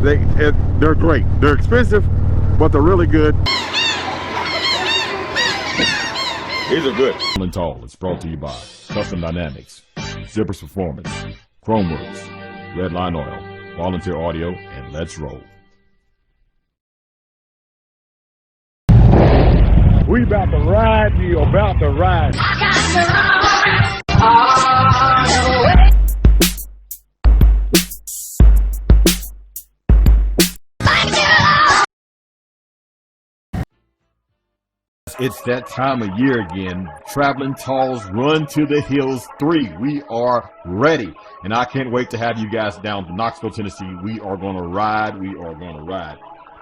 They're great. They're expensive, but they're really good. These are good. And Tall is brought to you by Custom Dynamics, Zippers Performance, Khrome Works, Red Line Oil, Volunteer Audio, and Let's Roll. We about to ride, you about to ride. It's that time of year again. Traveling Tall's Run to the Hills 3. We are ready. And I can't wait to have you guys down to Knoxville, Tennessee. We are going to ride. We are going to ride.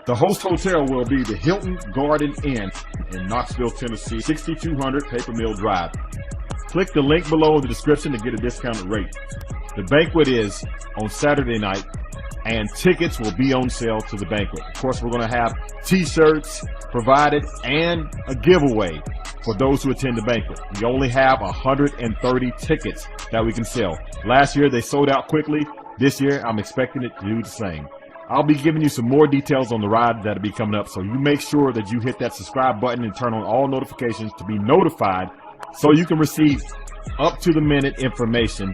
The host hotel will be the Hilton Garden Inn in Knoxville, Tennessee, 6200 Paper Mill Drive. Click the link below in the description to get a discounted rate. The banquet is on Saturday night, and tickets will be on sale to the banquet. Of course, we're going to have t-shirts provided and a giveaway for those who attend the banquet. We only have 130 tickets that we can sell. Last year, they sold out quickly. This year, I'm expecting it to do the same. I'll be giving you some more details on the ride that'll be coming up, so you make sure that you hit that subscribe button and turn on all notifications to be notified so you can receive up-to-the-minute information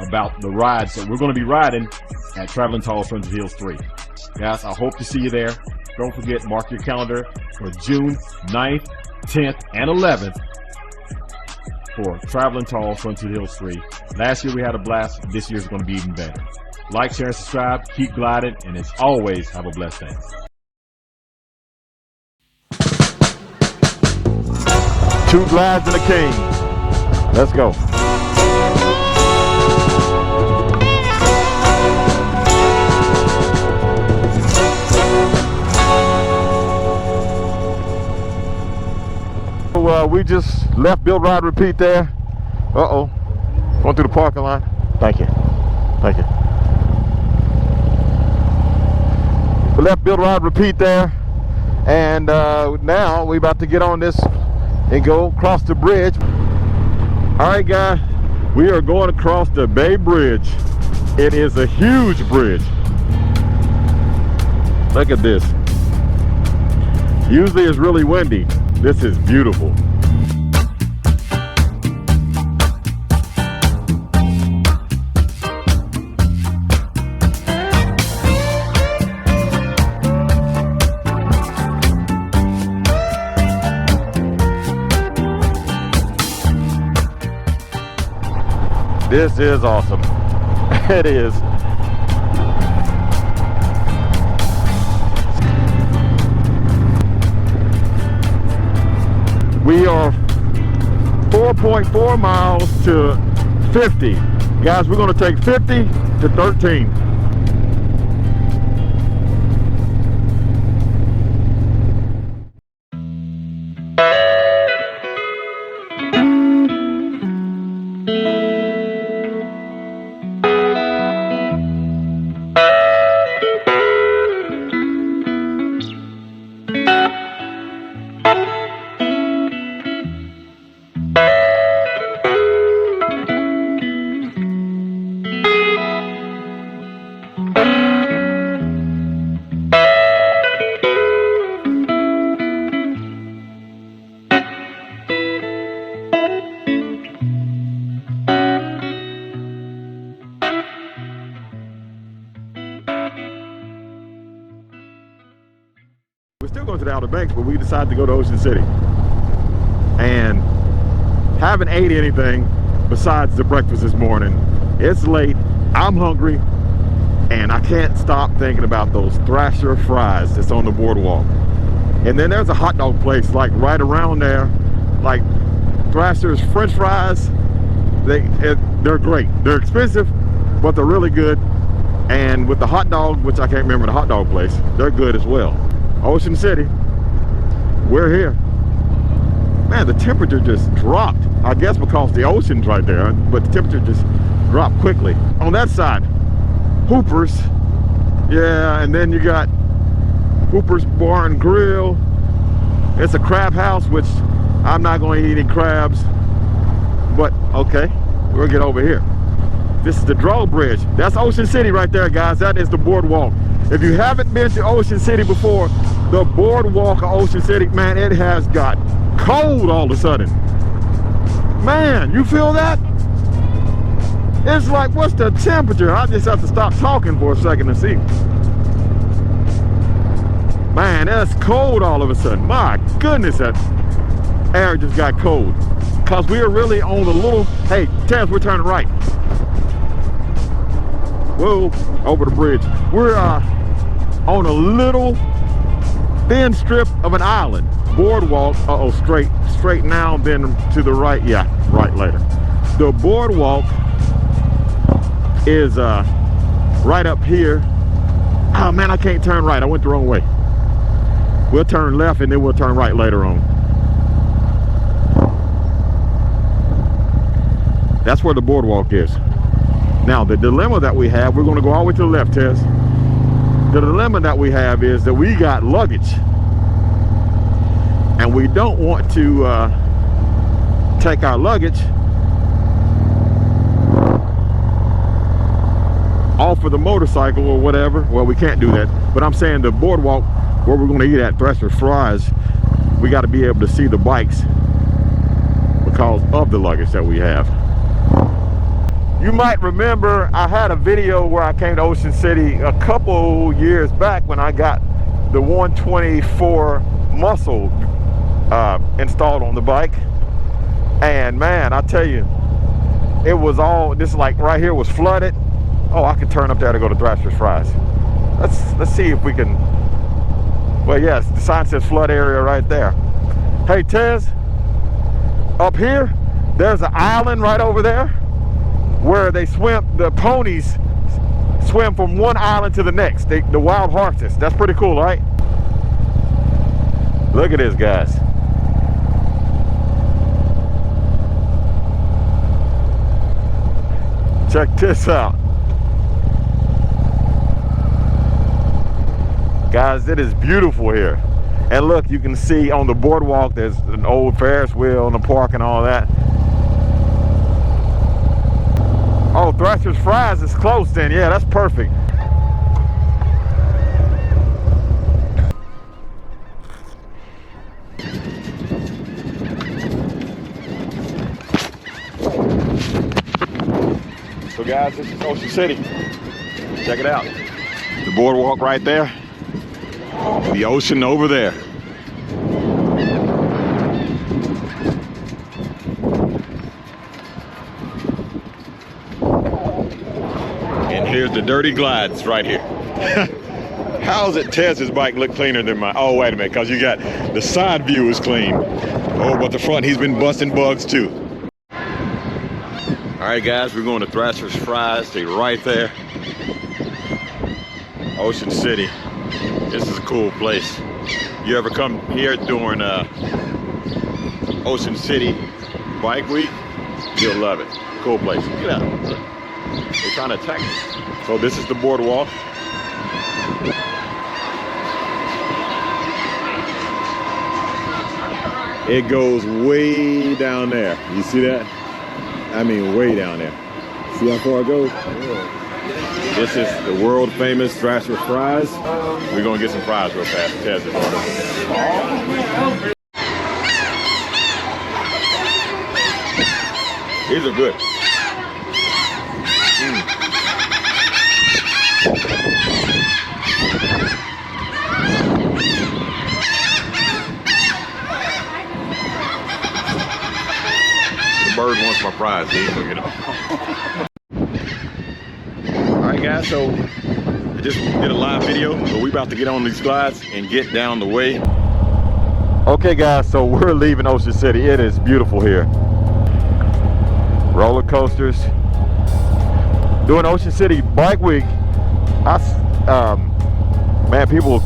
about the rides that we're going to be riding at Traveling Tall's Run to the Hills 3. Guys, I hope to see you there. Don't forget, mark your calendar for June 9th, 10th, and 11th for Traveling Tall's Run to the Hills 3. Last year we had a blast. This year's going to be even better. Like, share, and subscribe. Keep gliding, and as always, have a blessed day. Two glides and a king. Let's go. We just left Build, Ride, Repeat there. Uh-oh. Going through the parking lot. Thank you. Thank you. We left Build, Ride, Repeat there. And now we're about to get on this and go across the bridge. All right, guys. We are going across the Bay Bridge. It is a huge bridge. Look at this. Usually it's really windy. This is beautiful. This is awesome. It is. We are 4.4 miles to 50. Guys, we're going to take 50 to 13. We're still going to the Outer Banks, but we decided to go to Ocean City. And haven't ate anything besides the breakfast this morning. It's late, I'm hungry, and I can't stop thinking about those Thrasher fries that's on the boardwalk. And then there's a hot dog place like right around there, like Thrasher's French fries. They're great. They're expensive, but they're really good. And with the hot dog, which I can't remember the hot dog place, they're good as well. Ocean City, we're here. Man, the temperature just dropped. I guess because the ocean's right there, but the temperature just dropped quickly. On that side, Hooper's. Yeah, and then you got Hooper's Bar and Grill. It's a crab house, which I'm not going to eat any crabs. But, okay, we'll get over here. This is the drawbridge. That's Ocean City right there, guys. That is the boardwalk. If you haven't been to Ocean City before, the boardwalk of Ocean City, man, it has got cold all of a sudden. Man, you feel that? It's like, what's the temperature? I just have to stop talking for a second to see. Man, that's cold all of a sudden. My goodness, that air just got cold. Because we are really on the little, hey, Tess, we're turning right. Whoa, over the bridge. We're on a little thin strip of an island. Boardwalk, straight now, then to the right. Yeah, right later. The boardwalk is right up here. Oh man, I can't turn right. I went the wrong way. We'll turn left and then we'll turn right later on. That's where the boardwalk is. Now the dilemma that we have, we're going to go all the way to the left, Tess. The dilemma that we have is that we got luggage. And we don't want to take our luggage off of the motorcycle or whatever. Well, we can't do that. But I'm saying the boardwalk where we're going to eat at Thresher's Fries, we got to be able to see the bikes because of the luggage that we have. You might remember I had a video where I came to Ocean City a couple years back when I got the 124 muscle installed on the bike. And man, I tell you, it was all, this like right here was flooded. Oh, I could turn up there to go to Thrasher's Fries. Let's see if we can. Well, yes, the sign says flood area right there. Hey, Tez, up here, there's an island right over there where they swim, the ponies swim from one island to the next. The wild horses. That's pretty cool, right? Look at this, guys. Check this out. Guys, it is beautiful here. And look, you can see on the boardwalk, there's an old Ferris wheel in the park and all that. Oh, Thrasher's Fries is close then. Yeah, that's perfect. So guys, this is Ocean City. Check it out. The boardwalk right there. The ocean over there. And here's the dirty glides right here. How's it Tez's bike look cleaner than mine? Oh, wait a minute, because you got the side view is clean. Oh, but the front, he's been busting bugs too. All right, guys, we're going to Thrasher's Fries. Stay right there. Ocean City. This is a cool place. You ever come here during Ocean City Bike Week? You'll love it. Cool place. Get out. Look. They're trying to attack me. So this is the boardwalk. It goes way down there. You see that? I mean, way down there. See how far it goes? Yeah. This is the world famous Thrasher Fries. We're gonna get some fries real fast. Test it. These are good. The bird wants my fries. He's gonna get them. Alright guys, so I just did a live video, but we about to get on these glides and get down the way. Okay guys, so we're leaving Ocean City. It is beautiful here. Roller coasters. Doing Ocean City Bike Week, man, people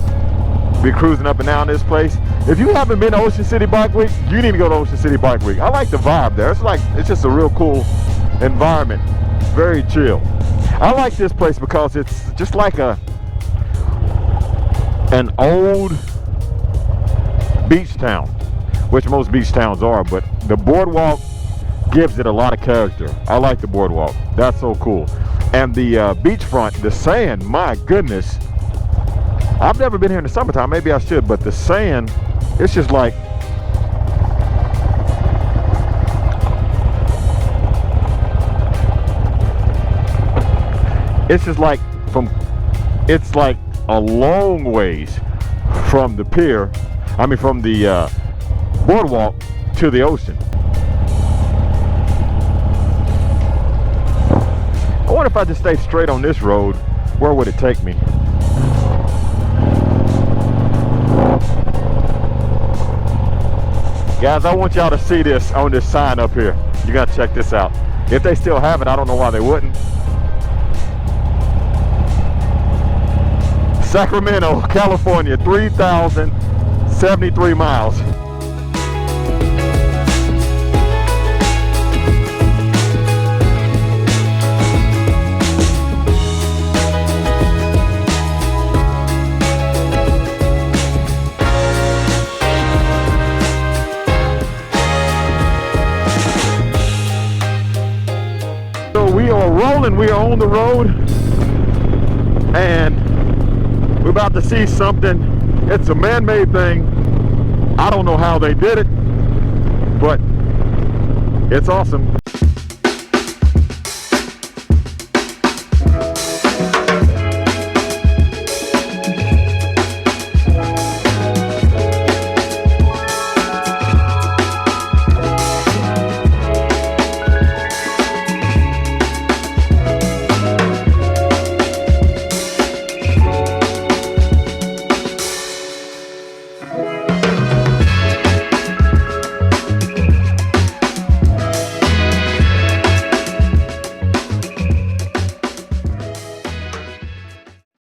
be cruising up and down this place. If you haven't been to Ocean City Bike Week, you need to go to Ocean City Bike Week. I like the vibe there. It's just a real cool environment. Very chill. I like this place because it's just like an old beach town, which most beach towns are, but the boardwalk gives it a lot of character. I like the boardwalk. That's so cool. And the beachfront, the sand, my goodness, I've never been here in the summertime. Maybe I should, but the sand, it's just like, it's just like it's like a long ways from the pier, I mean from the boardwalk to the ocean. I wonder if I just stayed straight on this road, where would it take me? Guys, I want y'all to see this on this sign up here. You gotta check this out. If they still have it, I don't know why they wouldn't. Sacramento, California, 3,073 miles. So we are rolling, we are on the road, and we're about to see something. It's a man-made thing. I don't know how they did it, but it's awesome.